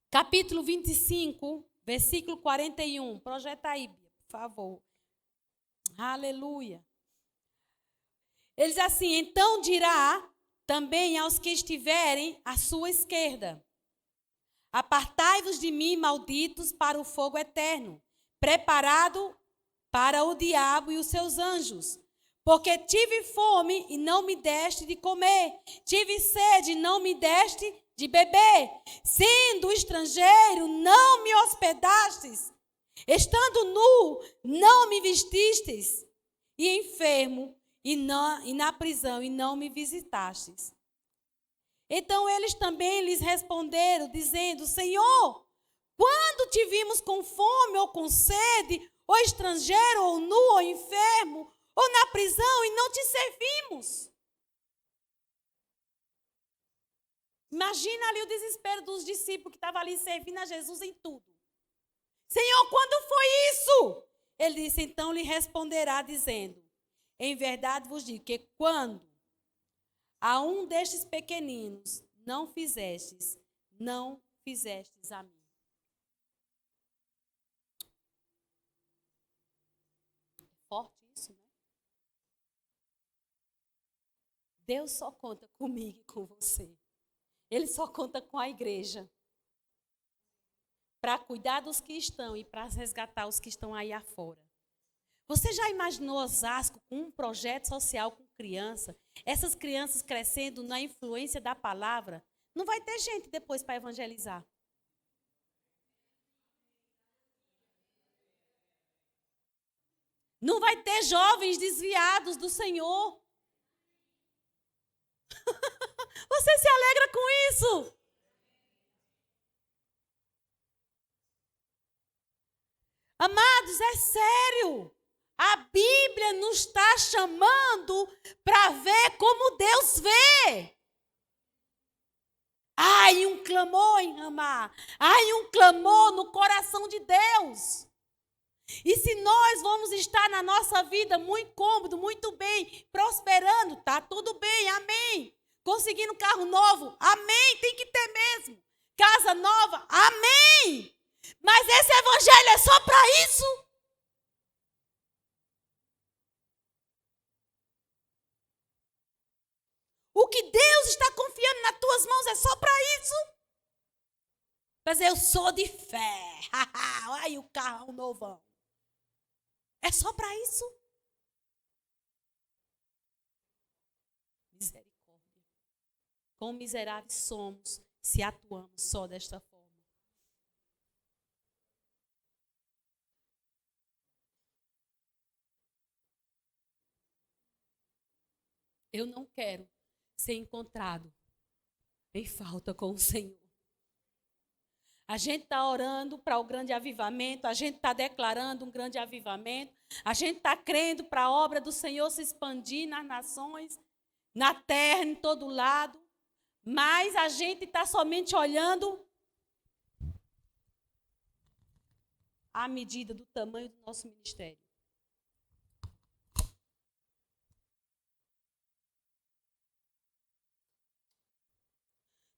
capítulo 25, versículo 41. Projeta aí, por favor. Aleluia. Ele diz assim, então dirá também aos que estiverem à sua esquerda, apartai-vos de mim, malditos, para o fogo eterno, preparado para o diabo e os seus anjos. Porque tive fome e não me deste de comer, tive sede e não me deste de beber, sendo estrangeiro, não me hospedastes, estando nu, não me vestistes, e enfermo, e na prisão, e não me visitastes. Então eles também lhes responderam, dizendo, Senhor, quando te vimos com fome ou com sede, ou estrangeiro, ou nu, ou enfermo, ou na prisão, e não te servimos? Imagina ali o desespero dos discípulos que estavam ali servindo a Jesus em tudo. Senhor, quando foi isso? Ele disse, então lhe responderá dizendo, em verdade vos digo que quando a um destes pequeninos não fizestes a mim. Forte isso, né? Deus só conta comigo e com você. Ele só conta com a igreja. Para cuidar dos que estão e para resgatar os que estão aí afora. Você já imaginou Osasco com um projeto social com criança? Essas crianças crescendo na influência da palavra? Não vai ter gente depois para evangelizar. Não vai ter jovens desviados do Senhor. Você se alegra com isso? Amados, é sério. A Bíblia nos está chamando para ver como Deus vê. Ai, um clamor em Ramá. Ai, um clamor no coração de Deus. E se nós vamos estar na nossa vida muito cômodo, muito bem, prosperando, tá tudo bem, amém. Conseguindo carro novo, amém, tem que ter mesmo. Casa nova, amém. Mas esse evangelho é só para isso? O que Deus está confiando nas tuas mãos é só para isso? Mas eu sou de fé. Olha o carro novão. É só para isso? Misericórdia. Quão miseráveis somos se atuamos só desta forma. Eu não quero ser encontrado em falta com o Senhor. A gente está orando para o grande avivamento, a gente está declarando um grande avivamento, a gente está crendo para a obra do Senhor se expandir nas nações, na terra, em todo lado, mas a gente está somente olhando à medida do tamanho do nosso ministério.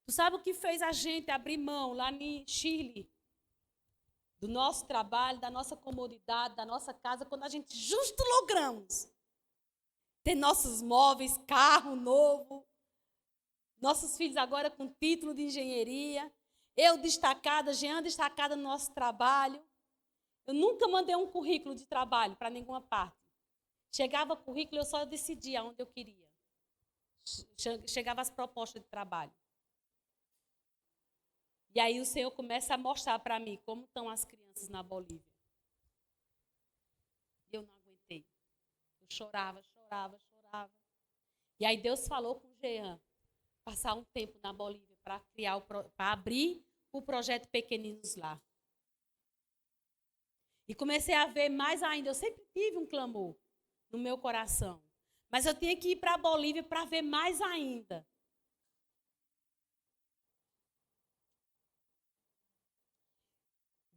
Tu sabe o que fez a gente abrir mão lá em Chile? Do nosso trabalho, da nossa comodidade, da nossa casa, quando a gente justo logramos ter nossos móveis, carro novo, nossos filhos agora com título de engenharia, eu destacada, Jean destacada no nosso trabalho. Eu nunca mandei um currículo de trabalho para nenhuma parte. Chegava currículo, eu só decidia onde eu queria. Chegava as propostas de trabalho. E aí o Senhor começa a mostrar para mim como estão as crianças na Bolívia. E eu não aguentei. Eu chorava. E aí Deus falou com o Jean, passar um tempo na Bolívia para abrir o projeto Pequeninos lá. E comecei a ver mais ainda. Eu sempre tive um clamor no meu coração. Mas eu tinha que ir para a Bolívia para ver mais ainda.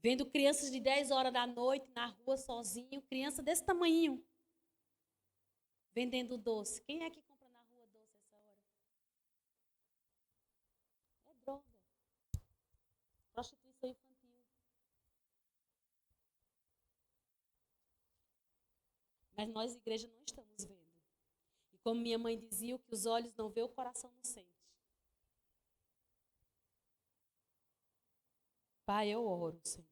Vendo crianças de 10 horas da noite na rua sozinho, criança desse tamanhinho, vendendo doce. Quem é que compra na rua doce essa hora? É droga. Prostituição infantil. Mas nós, igreja, não estamos vendo. E como minha mãe dizia, o que os olhos não vê, o coração não sente. Pai, eu oro, Senhor,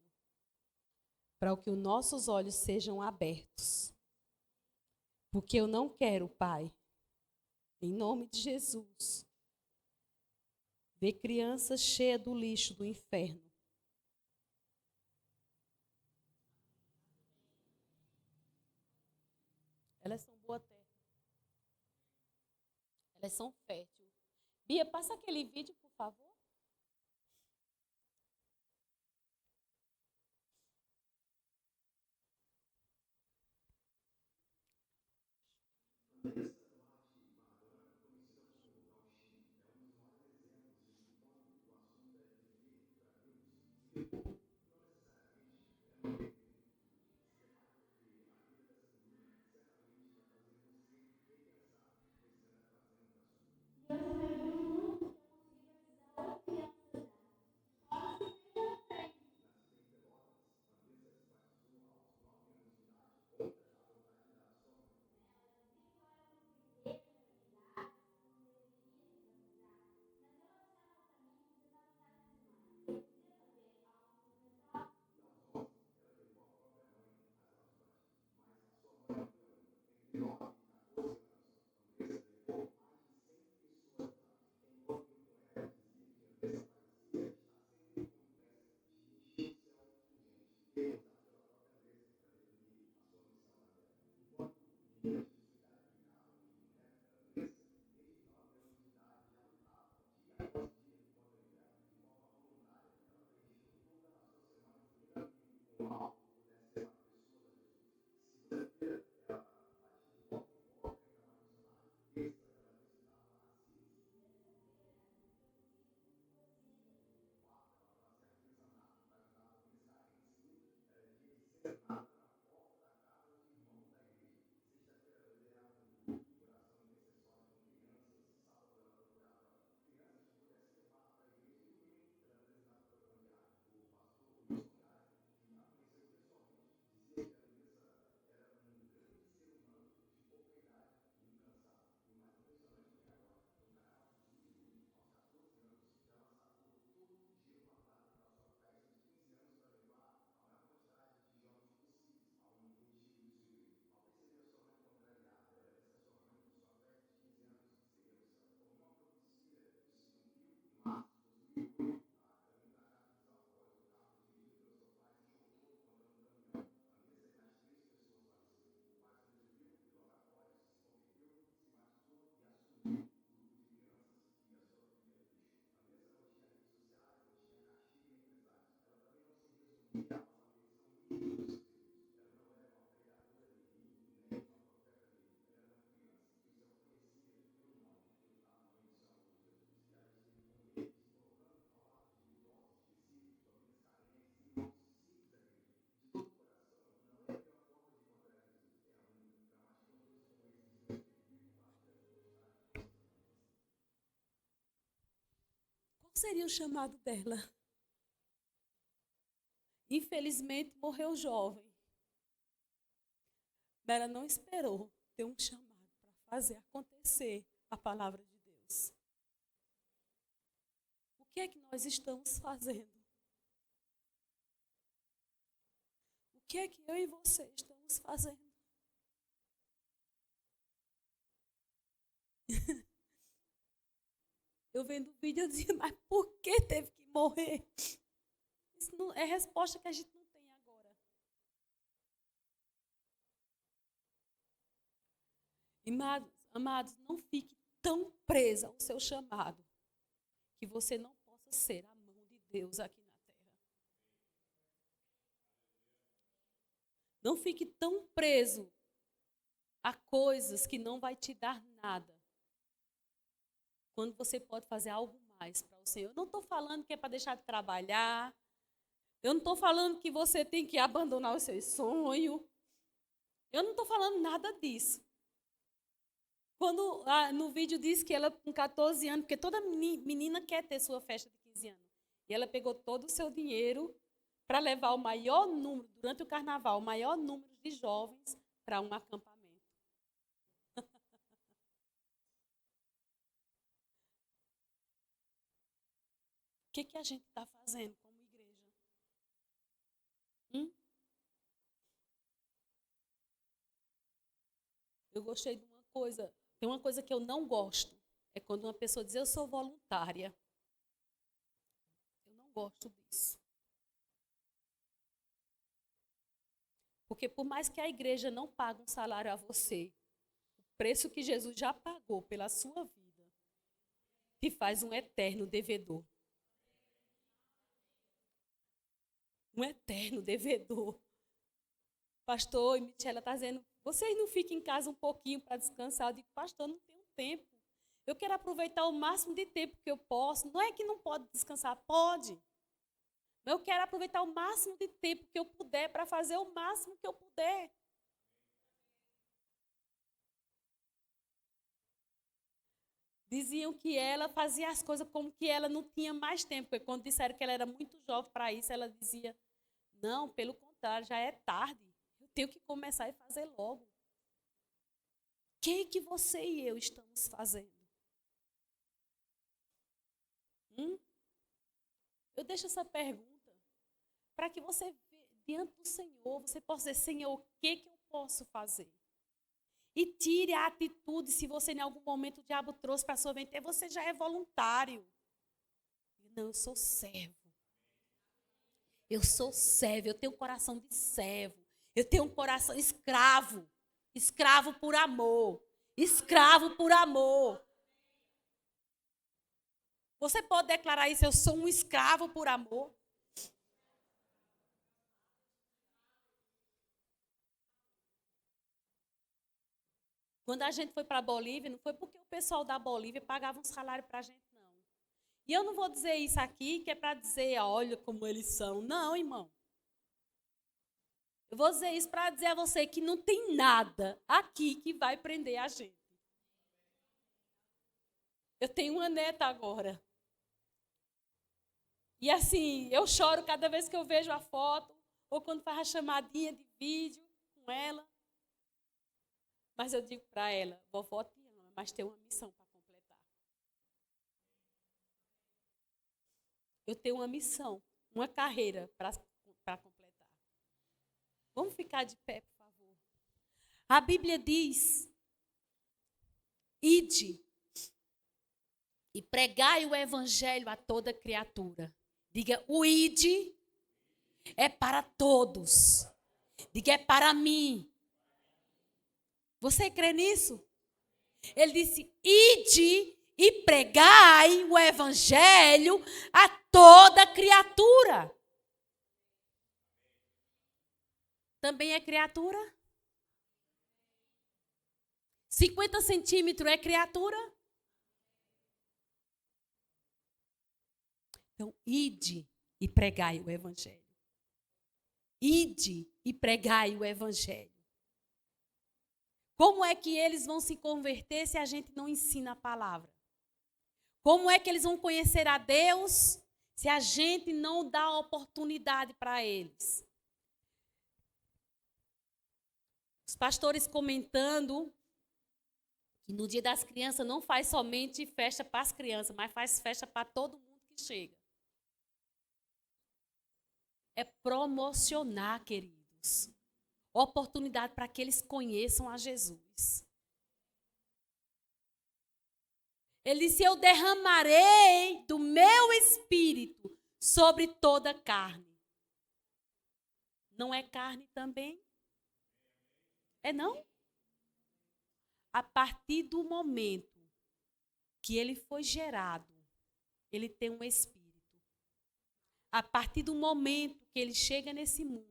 para que os nossos olhos sejam abertos. Porque eu não quero, Pai, em nome de Jesus, ver crianças cheias do lixo do inferno. Elas são boa terra. Elas são férteis. Bia, passa aquele vídeo, por favor. Qual seria o chamado dela? Infelizmente, morreu jovem. Ela não esperou ter um chamado para fazer acontecer a palavra de Deus. O que é que nós estamos fazendo? O que é que eu e você estamos fazendo? Eu vendo o vídeo, eu dizia, mas por que teve que morrer? Isso não é resposta que a gente não tem agora. Amados, não fique tão presa ao seu chamado que você não possa ser a mão de Deus aqui na terra. Não fique tão preso a coisas que não vai te dar nada, quando você pode fazer algo mais para o Senhor. Eu não estou falando que é para deixar de trabalhar. Eu não estou falando que você tem que abandonar os seus sonhos. Eu não estou falando nada disso. Quando no vídeo diz que ela com 14 anos, porque toda menina quer ter sua festa de 15 anos. E ela pegou todo o seu dinheiro para levar o maior número, durante o carnaval, o maior número de jovens para um acampamento. O que a gente está fazendo como igreja? Eu gostei de uma coisa. Tem uma coisa que eu não gosto. É quando uma pessoa diz, eu sou voluntária. Eu não gosto disso. Porque por mais que a igreja não pague um salário a você, o preço que Jesus já pagou pela sua vida te faz um eterno devedor. Um eterno devedor. Pastor, e Michela está dizendo, vocês não ficam em casa um pouquinho para descansar? Eu digo, pastor, não tenho tempo. Eu quero aproveitar o máximo de tempo que eu posso. Não é que não pode descansar, pode. Mas eu quero aproveitar o máximo de tempo que eu puder para fazer o máximo que eu puder. Diziam que ela fazia as coisas como que ela não tinha mais tempo. Porque quando disseram que ela era muito jovem para isso, ela dizia, não, pelo contrário, já é tarde. Eu tenho que começar e fazer logo. O que você e eu estamos fazendo? Eu deixo essa pergunta para que você, diante do Senhor, você possa dizer, Senhor, o que eu posso fazer? E tire a atitude, se você em algum momento o diabo trouxe para a sua mente, você já é voluntário. Não, eu sou servo. Eu sou servo, eu tenho um coração de servo. Eu tenho um coração escravo. Escravo por amor. Escravo por amor. Você pode declarar isso, eu sou um escravo por amor? Quando a gente foi para a Bolívia, não foi porque o pessoal da Bolívia pagava um salário para a gente, não. E eu não vou dizer isso aqui, que é para dizer, olha como eles são. Não, irmão. Eu vou dizer isso para dizer a você que não tem nada aqui que vai prender a gente. Eu tenho uma neta agora. E assim, eu choro cada vez que eu vejo a foto, ou quando faz a chamadinha de vídeo com ela. Mas eu digo para ela, vovó te ama, mas tem uma missão para completar. Eu tenho uma missão, uma carreira para completar. Vamos ficar de pé, por favor. A Bíblia diz, ide e pregai o evangelho a toda criatura. Diga, o ide é para todos. Diga, é para mim. Você crê nisso? Ele disse, ide e pregai o evangelho a toda criatura. Também é criatura? 50 centímetros é criatura? Então, ide e pregai o evangelho. Ide e pregai o evangelho. Como é que eles vão se converter se a gente não ensina a palavra? Como é que eles vão conhecer a Deus se a gente não dá oportunidade para eles? Os pastores comentando que no Dia das Crianças não faz somente festa para as crianças, mas faz festa para todo mundo que chega. É promocionar, queridos. Jesus. Oportunidade para que eles conheçam a Jesus. Ele disse: eu derramarei do meu espírito sobre toda a carne. Não é carne também? É não? A partir do momento que ele foi gerado, ele tem um espírito. A partir do momento que ele chega nesse mundo,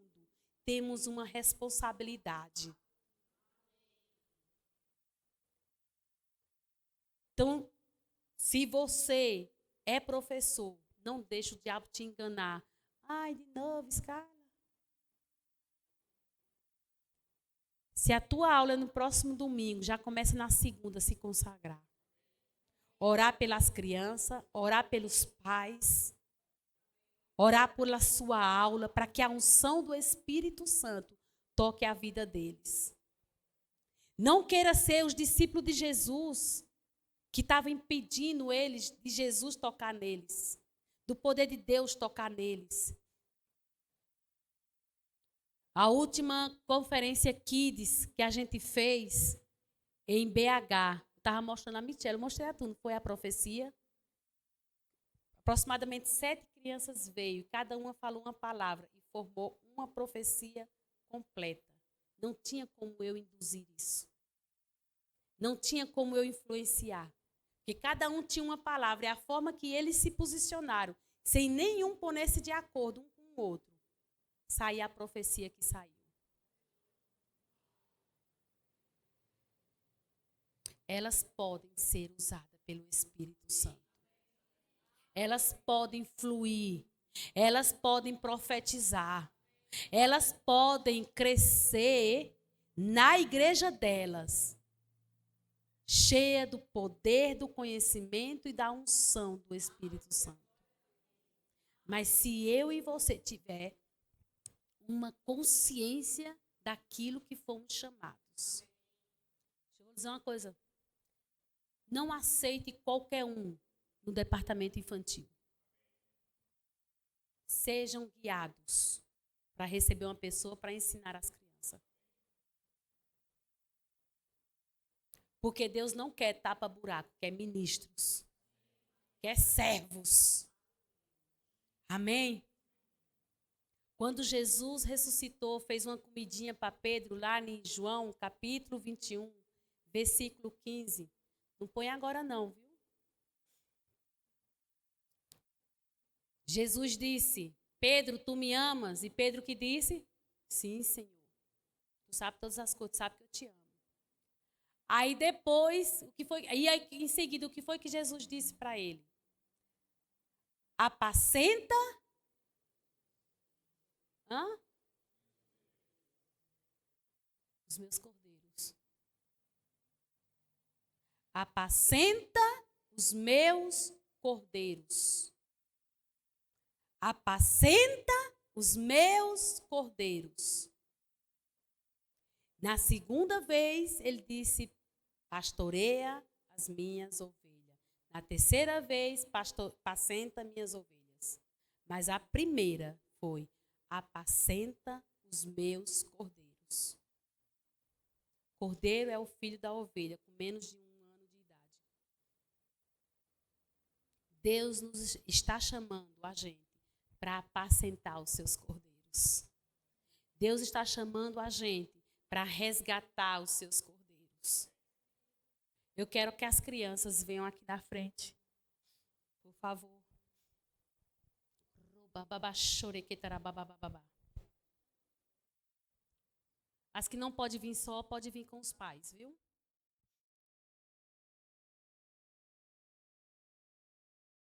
temos uma responsabilidade. Então, se você é professor, não deixe o diabo te enganar. Ai, de novo, escala. Se a tua aula é no próximo domingo, já começa na segunda a se consagrar. Orar pelas crianças, orar pelos pais, orar pela sua aula, para que a unção do Espírito Santo toque a vida deles. Não queira ser os discípulos de Jesus, que estavam impedindo eles de Jesus tocar neles, do poder de Deus tocar neles. A última conferência Kids que a gente fez em BH, estava mostrando a Michelle, eu mostrei a tu, não foi a profecia? Aproximadamente 7 crianças veio, cada uma falou uma palavra e formou uma profecia completa. Não tinha como eu induzir isso. Não tinha como eu influenciar. Porque cada um tinha uma palavra, e a forma que eles se posicionaram, sem nenhum pôr-se de acordo um com o outro, saía a profecia que saiu. Elas podem ser usadas pelo Espírito Santo. Elas podem fluir. Elas podem profetizar. Elas podem crescer na igreja delas, cheia do poder, do conhecimento e da unção do Espírito Santo. Mas se eu e você tiver uma consciência daquilo que fomos chamados. Deixa eu dizer uma coisa. Não aceite qualquer um no departamento infantil. Sejam guiados para receber uma pessoa para ensinar as crianças. Porque Deus não quer tapa-buraco, quer ministros, quer servos. Amém? Quando Jesus ressuscitou, fez uma comidinha para Pedro, lá em João, capítulo 21, versículo 15. Não põe agora não, viu? Jesus disse: Pedro, tu me amas? E Pedro que disse? Sim, Senhor. Tu sabe todas as coisas, tu sabe que eu te amo. Aí depois, o que foi? E aí, em seguida, o que foi que Jesus disse para ele? Apacenta. Os meus cordeiros. Apacenta os meus cordeiros. Apacenta os meus cordeiros. Na segunda vez, ele disse: pastoreia as minhas ovelhas. Na terceira vez, apacenta minhas ovelhas. Mas a primeira foi: apacenta os meus cordeiros. Cordeiro é o filho da ovelha, com menos de 1 ano de idade. Deus nos está chamando a gente para apacentar os seus cordeiros. Deus está chamando a gente para resgatar os seus cordeiros. Eu quero que as crianças venham aqui na frente. Por favor. As que não podem vir só, podem vir com os pais, viu?